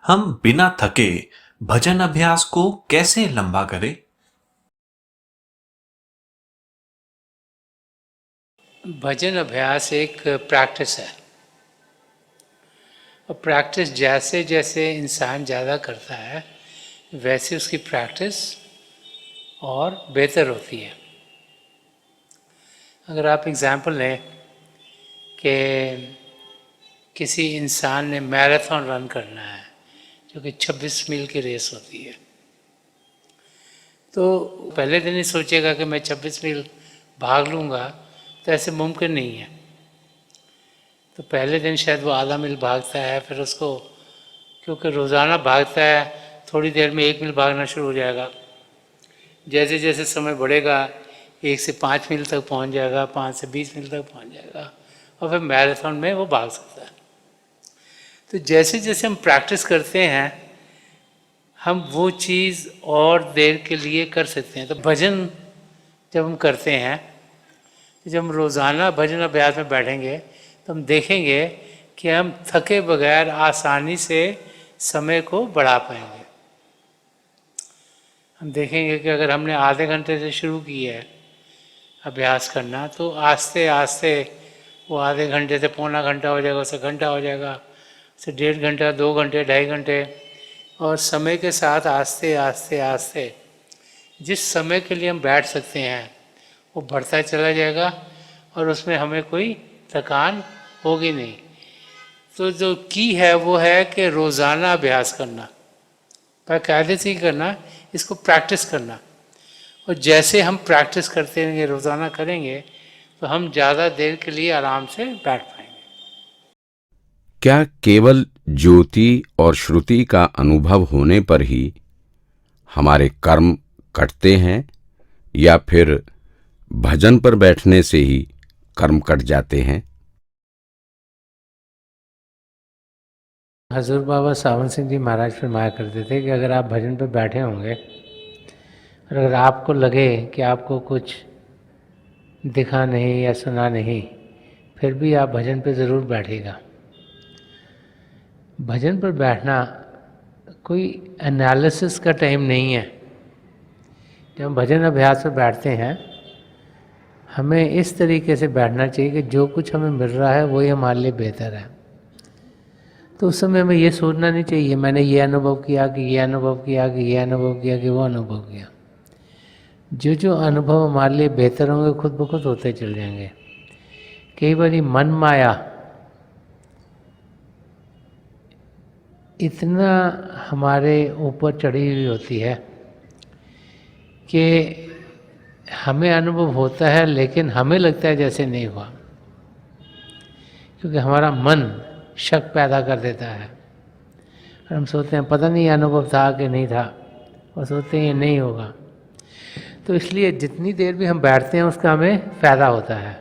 हम बिना थके भजन अभ्यास को कैसे लंबा करें? भजन अभ्यास एक प्रैक्टिस है और प्रैक्टिस जैसे जैसे इंसान ज़्यादा करता है वैसे उसकी प्रैक्टिस और बेहतर होती है। अगर आप एग्ज़ाम्पल लें कि किसी इंसान ने मैराथन रन करना है जो कि 26 मील की रेस होती है, तो पहले दिन ही सोचेगा कि मैं 26 मील भाग लूँगा, तो ऐसे मुमकिन नहीं है। तो पहले दिन शायद वो आधा मील भागता है, फिर उसको क्योंकि रोज़ाना भागता है थोड़ी देर में 1 मील भागना शुरू हो जाएगा। जैसे जैसे समय बढ़ेगा 1 से 5 मील तक पहुंच जाएगा, 5 से 20 मील तक पहुंच जाएगा और फिर मैराथन में वो भाग सकता है। तो जैसे जैसे हम प्रैक्टिस करते हैं हम वो चीज़ और देर के लिए कर सकते हैं। तो भजन जब हम करते हैं, जब हम रोज़ाना भजन अभ्यास में बैठेंगे तो हम देखेंगे कि हम थके बगैर आसानी से समय को बढ़ा पाएंगे। हम देखेंगे कि अगर हमने आधे घंटे से शुरू की है अभ्यास करना, तो आस्ते आस्ते वो आधे घंटे से पौना घंटा हो जाएगा, उससे घंटा हो जाएगा, उससे 1.5 घंटा, 2 घंटे, 2.5 घंटे, और समय के साथ आस्ते आस्ते आस्ते जिस समय के लिए हम बैठ सकते हैं वो बढ़ता चला जाएगा और उसमें हमें कोई थकान होगी नहीं। तो जो की है वो है कि रोज़ाना अभ्यास करना, बाकायदे से ही करना, इसको प्रैक्टिस करना। और जैसे हम प्रैक्टिस करते रहेंगे, रोज़ाना करेंगे, तो हम ज़्यादा देर के लिए आराम से बैठ पाएंगे। क्या केवल ज्योति और श्रुति का अनुभव होने पर ही हमारे कर्म कटते हैं या फिर भजन पर बैठने से ही कर्म कट जाते हैं? हजूर बाबा सावन सिंह जी महाराज फरमाया करते थे कि अगर आप भजन पर बैठे होंगे और अगर आपको लगे कि आपको कुछ दिखा नहीं या सुना नहीं, फिर भी आप भजन पर ज़रूर बैठिएगा। भजन पर बैठना कोई एनालिसिस का टाइम नहीं है। जब हम भजन अभ्यास पर बैठते हैं हमें इस तरीके से बैठना चाहिए कि जो कुछ हमें मिल रहा है वही हमारे लिए बेहतर है। तो उस समय हमें ये सोचना नहीं चाहिए मैंने ये अनुभव किया कि ये अनुभव किया कि ये अनुभव किया कि वो अनुभव किया। जो जो अनुभव हमारे लिए बेहतर होंगे खुद ब खुद होते चल जाएंगे। कई बार मन माया इतना हमारे ऊपर चढ़ी हुई होती है कि हमें अनुभव होता है लेकिन हमें लगता है जैसे नहीं हुआ, क्योंकि हमारा मन शक पैदा कर देता है और हम सोचते हैं पता नहीं अनुभव था कि नहीं था, और सोचते हैं ये नहीं होगा। तो इसलिए जितनी देर भी हम बैठते हैं उसका हमें फ़ायदा होता है।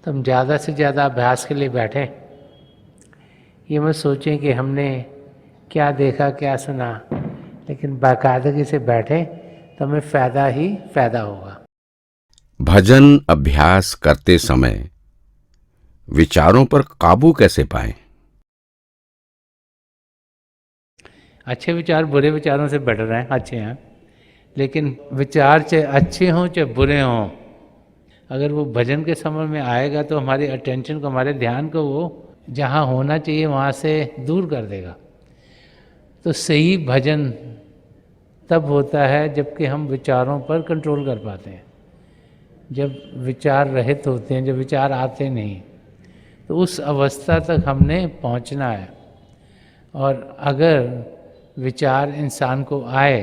तो हम ज़्यादा से ज़्यादा अभ्यास के लिए बैठें, ये मत सोचें कि हमने क्या देखा क्या सुना, लेकिन बाकायदगी से बैठें तो हमें फ़ायदा ही फ़ायदा होगा। भजन अभ्यास करते समय विचारों पर काबू कैसे पाएं? अच्छे विचार बुरे विचारों से बेटर हैं, अच्छे हैं, लेकिन विचार चाहे अच्छे हों चाहे बुरे हों, अगर वो भजन के समय में आएगा तो हमारी अटेंशन को, हमारे ध्यान को वो जहाँ होना चाहिए वहाँ से दूर कर देगा। तो सही भजन तब होता है जबकि हम विचारों पर कंट्रोल कर पाते हैं। जब विचार रहित होते हैं, जब विचार आते नहीं, तो उस अवस्था तक हमने पहुंचना है। और अगर विचार इंसान को आए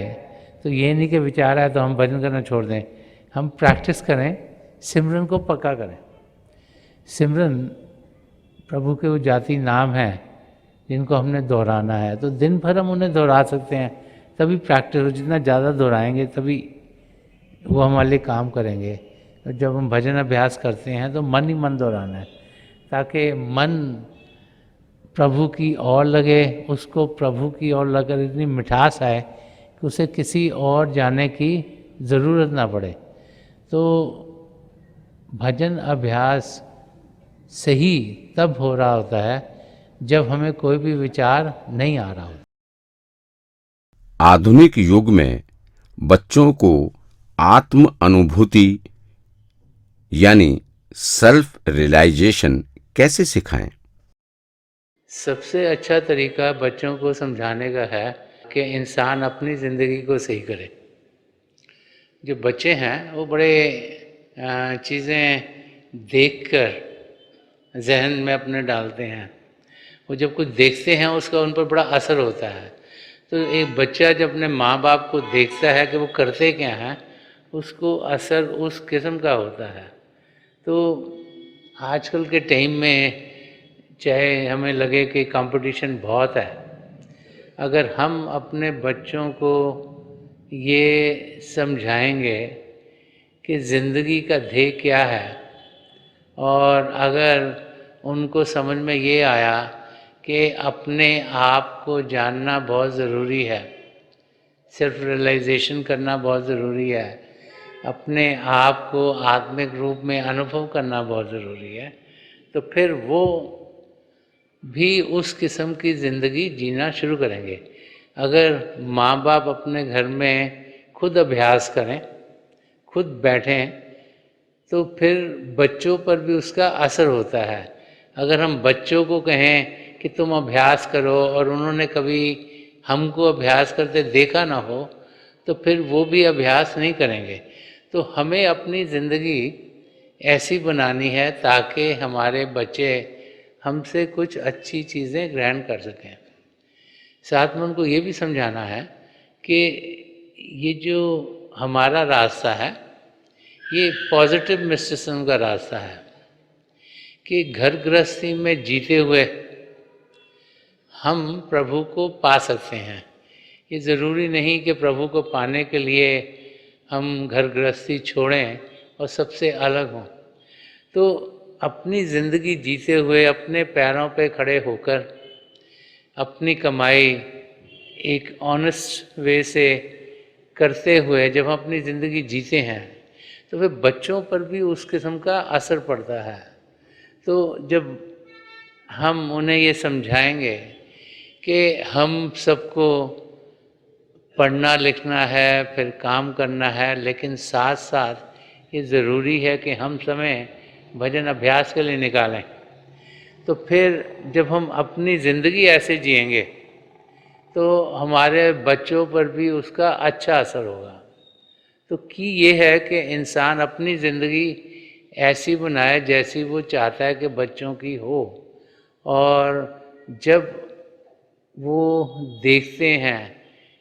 तो ये नहीं कि विचार आए तो हम भजन करना छोड़ दें, हम प्रैक्टिस करें, सिमरन को पक्का करें। सिमरन प्रभु के वो जाति नाम हैं जिनको हमने दोहराना है, तो दिन भर हम उन्हें दोहरा सकते हैं, तभी प्रैक्टिस हो। जितना ज़्यादा दोहराएंगे तभी वो हमारे लिए काम करेंगे। और जब हम भजन अभ्यास करते हैं तो मन ही मन दोहराना है, ताकि मन प्रभु की ओर लगे, उसको प्रभु की ओर लगकर इतनी मिठास आए कि उसे किसी और जाने की ज़रूरत ना पड़े। तो भजन अभ्यास सही तब हो रहा होता है जब हमें कोई भी विचार नहीं आ रहा हो। आधुनिक युग में बच्चों को आत्म अनुभूति यानी सेल्फ रियलाइजेशन कैसे सिखाएं? सबसे अच्छा तरीका बच्चों को समझाने का है कि इंसान अपनी ज़िंदगी को सही करे। जो बच्चे हैं वो बड़े चीज़ें देखकर जहन में अपने डालते हैं। वो जब कुछ देखते हैं उसका उन पर बड़ा असर होता है। तो एक बच्चा जब अपने माँ बाप को देखता है कि वो करते क्या हैं, उसको असर उस किस्म का होता है। तो आजकल के टाइम में चाहे हमें लगे कि कंपटीशन बहुत है, अगर हम अपने बच्चों को ये समझाएंगे कि ज़िंदगी का ध्येय क्या है, और अगर उनको समझ में ये आया कि अपने आप को जानना बहुत ज़रूरी है, सेल्फ रियलाइजेशन करना बहुत ज़रूरी है, अपने आप को आत्मिक रूप में अनुभव करना बहुत ज़रूरी है, तो फिर वो भी उस किस्म की ज़िंदगी जीना शुरू करेंगे। अगर माँ बाप अपने घर में खुद अभ्यास करें, खुद बैठें, तो फिर बच्चों पर भी उसका असर होता है। अगर हम बच्चों को कहें कि तुम अभ्यास करो और उन्होंने कभी हमको अभ्यास करते देखा ना हो, तो फिर वो भी अभ्यास नहीं करेंगे। तो हमें अपनी ज़िंदगी ऐसी बनानी है ताकि हमारे बच्चे हमसे कुछ अच्छी चीज़ें ग्रहण कर सकें। साथ में उनको ये भी समझाना है कि ये जो हमारा रास्ता है ये पॉजिटिव मिस्टिसिज्म का रास्ता है, कि घर गृहस्थी में जीते हुए हम प्रभु को पा सकते हैं। ये ज़रूरी नहीं कि प्रभु को पाने के लिए हम घर गृहस्थी छोड़ें और सबसे अलग हों। तो अपनी ज़िंदगी जीते हुए अपने पैरों पे खड़े होकर अपनी कमाई एक ऑनेस्ट वे से करते हुए जब हम अपनी ज़िंदगी जीते हैं, तो फिर बच्चों पर भी उस किस्म का असर पड़ता है। तो जब हम उन्हें ये समझाएंगे कि हम सबको पढ़ना लिखना है, फिर काम करना है, लेकिन साथ साथ ये ज़रूरी है कि हम समय भजन अभ्यास के लिए निकालें, तो फिर जब हम अपनी ज़िंदगी ऐसे जिएंगे तो हमारे बच्चों पर भी उसका अच्छा असर होगा। तो की ये है कि इंसान अपनी ज़िंदगी ऐसी बनाए जैसी वो चाहता है कि बच्चों की हो, और जब वो देखते हैं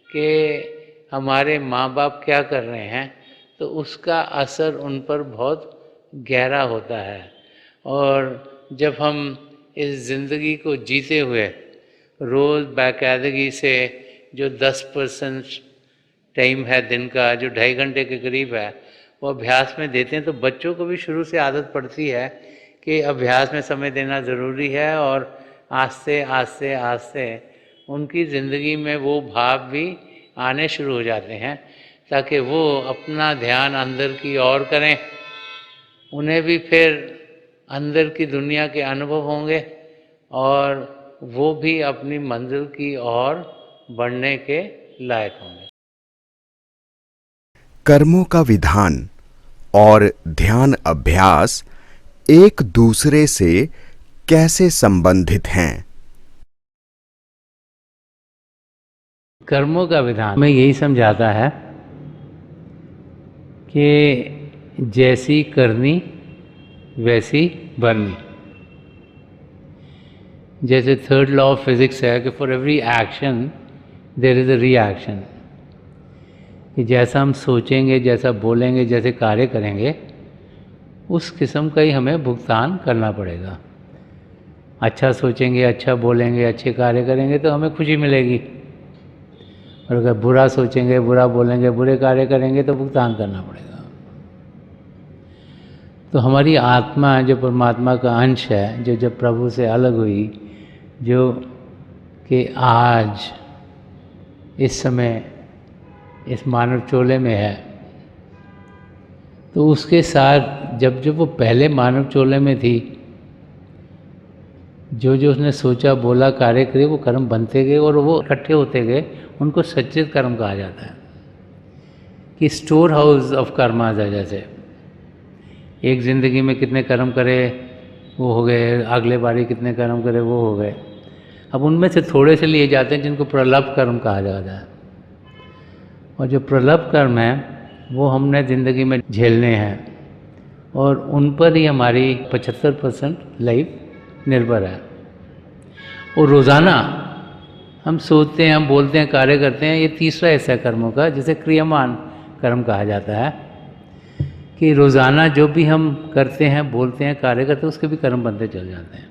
कि हमारे माँ बाप क्या कर रहे हैं, तो उसका असर उन पर बहुत गहरा होता है। और जब हम इस ज़िंदगी को जीते हुए रोज़ बाकायदगी से जो 10% टाइम है दिन का, जो 2.5 घंटे के करीब है, वो अभ्यास में देते हैं, तो बच्चों को भी शुरू से आदत पड़ती है कि अभ्यास में समय देना ज़रूरी है, और आस्ते आस्ते आस्ते उनकी ज़िंदगी में वो भाव भी आने शुरू हो जाते हैं, ताकि वो अपना ध्यान अंदर की ओर करें। उन्हें भी फिर अंदर की दुनिया के अनुभव होंगे और वो भी अपनी मंजिल की ओर बढ़ने के लायक होंगे। कर्मों का विधान और ध्यान अभ्यास एक दूसरे से कैसे संबंधित हैं? कर्मों का विधान में यही समझाता है कि जैसी करनी वैसी भरनी। जैसे थर्ड लॉ ऑफ फिजिक्स है कि for every action there is a reaction, कि जैसा हम सोचेंगे, जैसा बोलेंगे, जैसे कार्य करेंगे, उस किस्म का ही हमें भुगतान करना पड़ेगा। अच्छा सोचेंगे, अच्छा बोलेंगे, अच्छे कार्य करेंगे तो हमें खुशी मिलेगी, और अगर बुरा सोचेंगे, बुरा बोलेंगे, बुरे कार्य करेंगे तो भुगतान करना पड़ेगा। तो हमारी आत्मा जो परमात्मा का अंश है, जो जब प्रभु से अलग हुई, जो कि आज इस समय इस मानव चोले में है, तो उसके साथ जब वो पहले मानव चोले में थी, जो जो उसने सोचा बोला कार्य करे वो कर्म बनते गए और वो इकट्ठे होते गए, उनको सच्चित कर्म कहा जाता है। कि स्टोर हाउस ऑफ कर्मास है, जैसे एक ज़िंदगी में कितने कर्म करे वो हो गए, अगले बारी कितने कर्म करे वो हो गए। अब उनमें से थोड़े से लिए जाते हैं जिनको प्रलभ कर्म कहा जाता है, और जो प्रलभ कर्म है वो हमने ज़िंदगी में झेलने हैं, और उन पर ही हमारी 75% लाइफ निर्भर है। और रोज़ाना हम सोचते हैं, हम बोलते हैं, कार्य करते हैं, ये तीसरा हिस्सा है कर्मों का, जिसे क्रियमान कर्म कहा जाता है। कि रोज़ाना जो भी हम करते हैं, बोलते हैं, कार्य करते हैं, उसके भी कर्म बनते चल जाते हैं।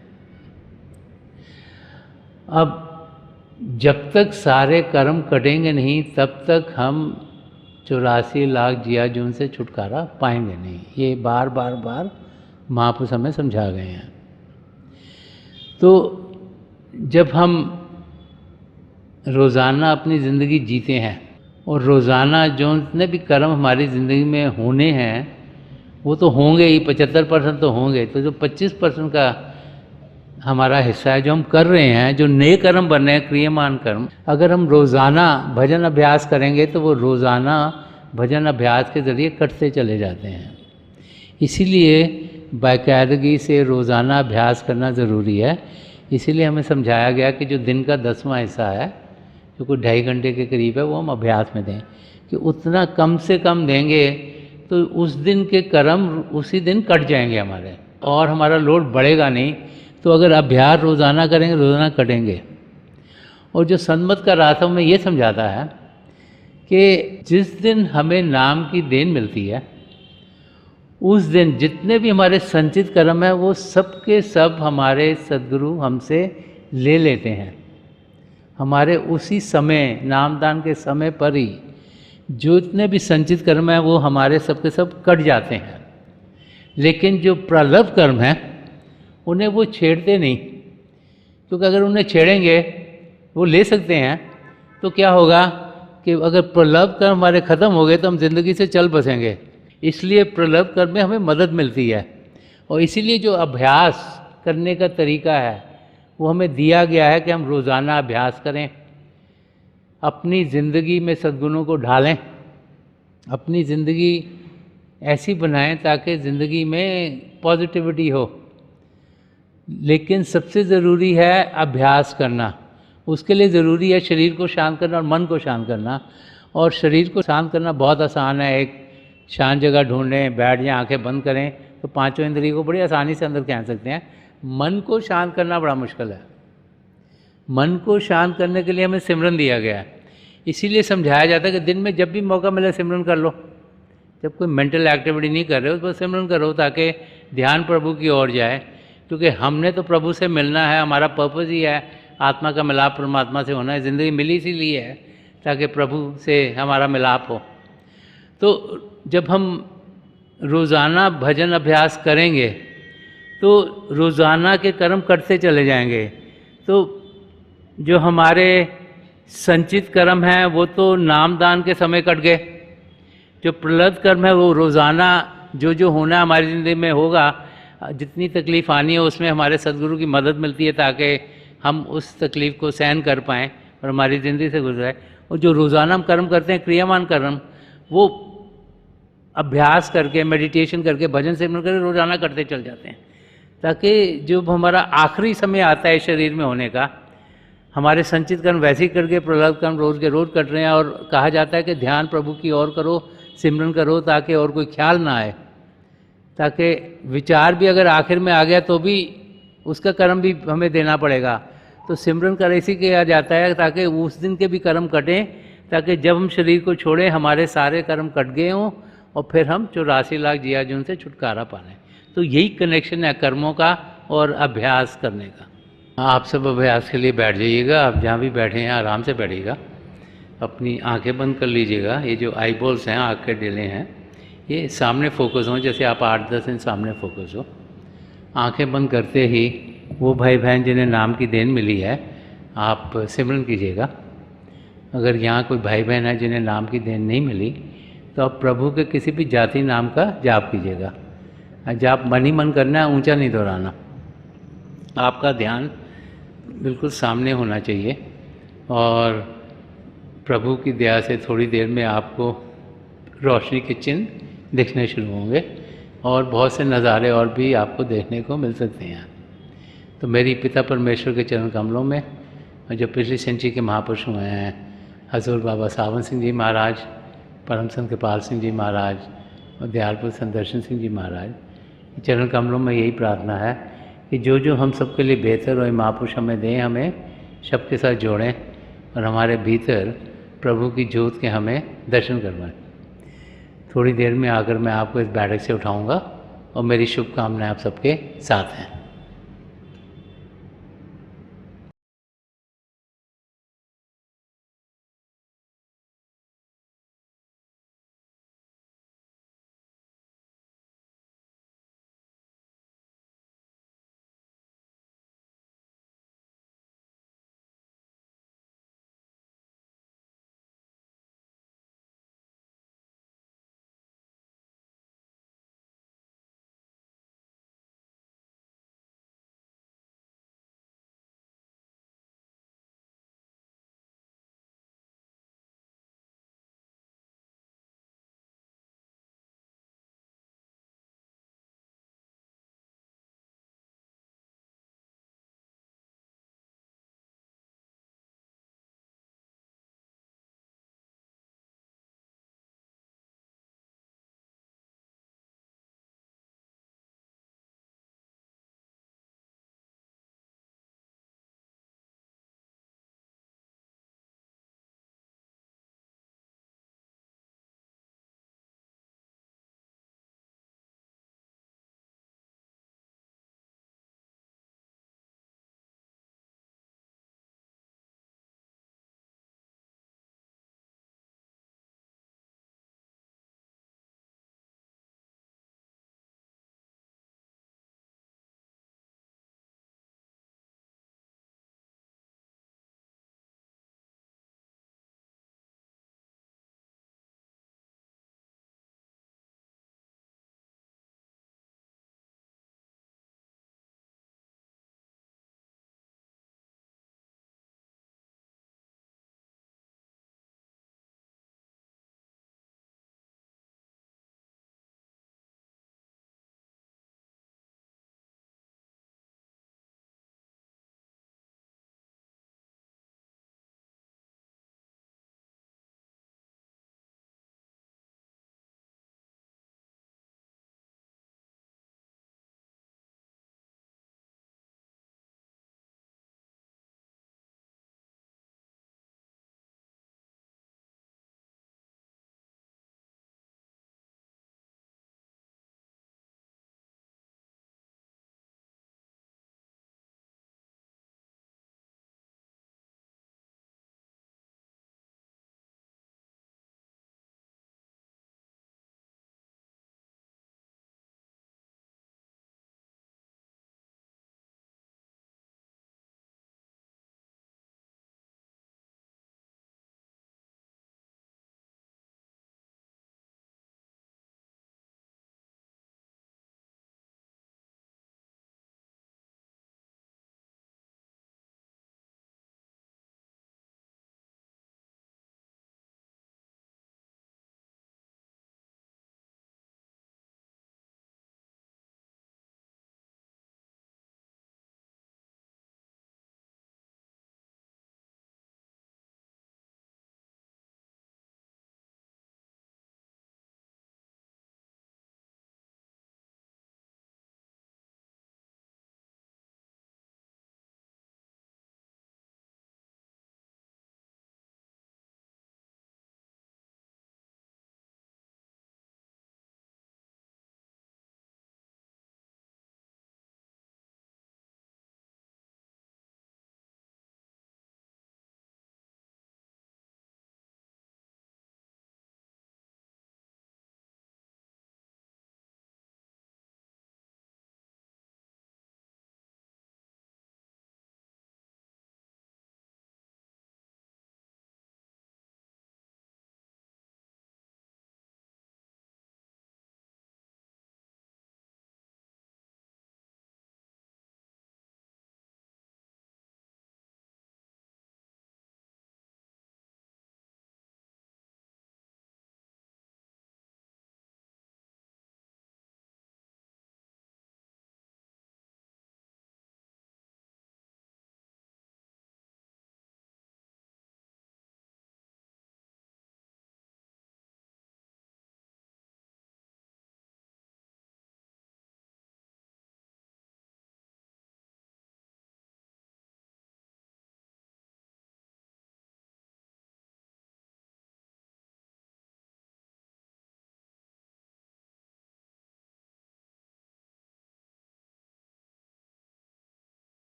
अब जब तक सारे कर्म कटेंगे नहीं तब तक हम 84 लाख जिया जून से छुटकारा पाएंगे नहीं। ये बार बार बार महापुरुष हमें समझा गए हैं। तो जब हम रोज़ाना अपनी ज़िंदगी जीते हैं और रोज़ाना जो जितने भी कर्म हमारी ज़िंदगी में होने हैं वो तो होंगे ही, 75% तो होंगे। तो जो 25% का हमारा हिस्सा है जो हम कर रहे हैं, जो नए कर्म बन रहे हैं, क्रियमान कर्म, अगर हम रोज़ाना भजन अभ्यास करेंगे तो वो रोज़ाना भजन अभ्यास के ज़रिए कटते चले जाते हैं। इसीलिए बाकायदगी से रोज़ाना अभ्यास करना ज़रूरी है। इसीलिए हमें समझाया गया कि जो दिन का 10वां हिस्सा है, जो कोई 2.5 घंटे के करीब है, वो हम अभ्यास में दें। कि उतना कम से कम देंगे तो उस दिन के कर्म उसी दिन कट जाएंगे हमारे, और हमारा लोड बढ़ेगा नहीं। तो अगर अभ्यास रोज़ाना करेंगे, रोज़ाना कटेंगे। और जो सन्मत का रास्ता में ये समझाता है कि जिस दिन हमें नाम की देन मिलती है, उस दिन जितने भी हमारे संचित कर्म हैं वो सब के सब हमारे सद्गुरु हमसे ले लेते हैं। हमारे उसी समय, नामदान के समय पर ही जो जितने भी संचित कर्म हैं वो हमारे सब के सब कट जाते हैं। लेकिन जो प्रलभ कर्म हैं उन्हें वो छेड़ते नहीं, क्योंकि अगर उन्हें छेड़ेंगे, वो ले सकते हैं, तो क्या होगा कि अगर प्रलभ कर्म हमारे ख़त्म हो गए तो हम ज़िंदगी से चल बसेंगे। इसलिए प्रलभ कर्म में हमें मदद मिलती है, और इसीलिए जो अभ्यास करने का तरीका है वो हमें दिया गया है कि हम रोज़ाना अभ्यास करें, अपनी ज़िंदगी में सद्गुणों को ढालें, अपनी ज़िंदगी ऐसी बनाएं ताकि ज़िंदगी में पॉजिटिविटी हो। लेकिन सबसे ज़रूरी है अभ्यास करना। उसके लिए ज़रूरी है शरीर को शांत करना और मन को शांत करना। और शरीर को शांत करना बहुत आसान है। एक शांत जगह ढूंढें, बैठ जाएं, आंखें बंद करें, तो पांचों इंद्रियों को बड़ी आसानी से अंदर खींच सकते हैं। मन को शांत करना बड़ा मुश्किल है। मन को शांत करने के लिए हमें सिमरन दिया गया है। इसीलिए समझाया जाता है कि दिन में जब भी मौका मिले सिमरन कर लो। जब कोई मेंटल एक्टिविटी नहीं कर रहे हो तो सिमरन करो, ताकि ध्यान प्रभु की ओर जाए। क्योंकि हमने तो प्रभु से मिलना है, हमारा पर्पज़ ही है आत्मा का मिलाप परमात्मा से होना है। ज़िंदगी मिली इसीलिए है ताकि प्रभु से हमारा मिलाप हो। तो जब हम रोज़ाना भजन अभ्यास करेंगे तो रोज़ाना के कर्म कटते चले जाएंगे। तो जो हमारे संचित कर्म हैं वो तो नामदान के समय कट गए। जो प्रलब्ध कर्म है वो रोज़ाना जो होना हमारी ज़िंदगी में होगा, जितनी तकलीफ़ आनी है उसमें हमारे सद्गुरु की मदद मिलती है ताकि हम उस तकलीफ़ को सहन कर पाएँ और हमारी ज़िंदगी से गुजराए। और जो रोज़ाना हम कर्म करते हैं, क्रियामान कर्म, वो अभ्यास करके, मेडिटेशन करके, भजन सिमरन करके रोज़ाना करते चल जाते हैं, ताकि जो हमारा आखिरी समय आता है शरीर में होने का, हमारे संचित कर्म वैसे ही करके प्रलब्ध कर्म रोज़ के रोज़ कट रहे हैं। और कहा जाता है कि ध्यान प्रभु की ओर करो, सिमरन करो, ताकि और कोई ख्याल ना आए, ताकि विचार भी अगर आखिर में आ गया तो भी उसका कर्म भी हमें देना पड़ेगा। तो सिमरन कर इसी किया जाता है ताकि उस दिन के भी कर्म कटें, ताकि जब हम शरीर को छोड़ें हमारे सारे कर्म कट गए हों और फिर हम 84 लाख जिया जून से छुटकारा पा लें। तो यही कनेक्शन है कर्मों का और अभ्यास करने का। आप सब अभ्यास के लिए बैठ जाइएगा। आप जहाँ भी बैठे हैं आराम से बैठिएगा, अपनी आंखें बंद कर लीजिएगा। ये जो आई बॉल्स हैं, आँख के डेले हैं, ये सामने फोकस हों, जैसे आप 8-10 दिन सामने फोकस हो। आंखें बंद करते ही वो भाई बहन जिन्हें नाम की देन मिली है, आप सिमरन कीजिएगा। अगर यहाँ कोई भाई बहन है जिन्हें नाम की देन नहीं मिली, तो आप प्रभु के किसी भी जाति नाम का जाप कीजिएगा। जाप मन ही मन करना है, ऊंचा नहीं दोहराना। आपका ध्यान बिल्कुल सामने होना चाहिए और प्रभु की दया से थोड़ी देर में आपको रोशनी के चिन्ह दिखने शुरू होंगे और बहुत से नज़ारे और भी आपको देखने को मिल सकते हैं। तो मेरी पिता परमेश्वर के चरण कमलों में जो पिछली सेंचुरी के महापुरुष हुए हैं, हजूर बाबा सावन सिंह जी महाराज, परम संत कृपाल सिंह जी महाराज और दयालपुर संदर्शन सिंह जी महाराज, चरण कमलों में यही प्रार्थना है कि जो जो हम सबके लिए बेहतर और महापुरुष हमें दें, हमें सबके साथ जोड़ें और हमारे भीतर प्रभु की ज्योत के हमें दर्शन करवाएं। थोड़ी देर में आकर मैं आपको इस बैठक से उठाऊंगा और मेरी शुभकामनाएं आप सबके साथ हैं।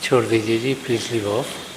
छोड़ दीजिए जी, प्लीज लीव ऑफ।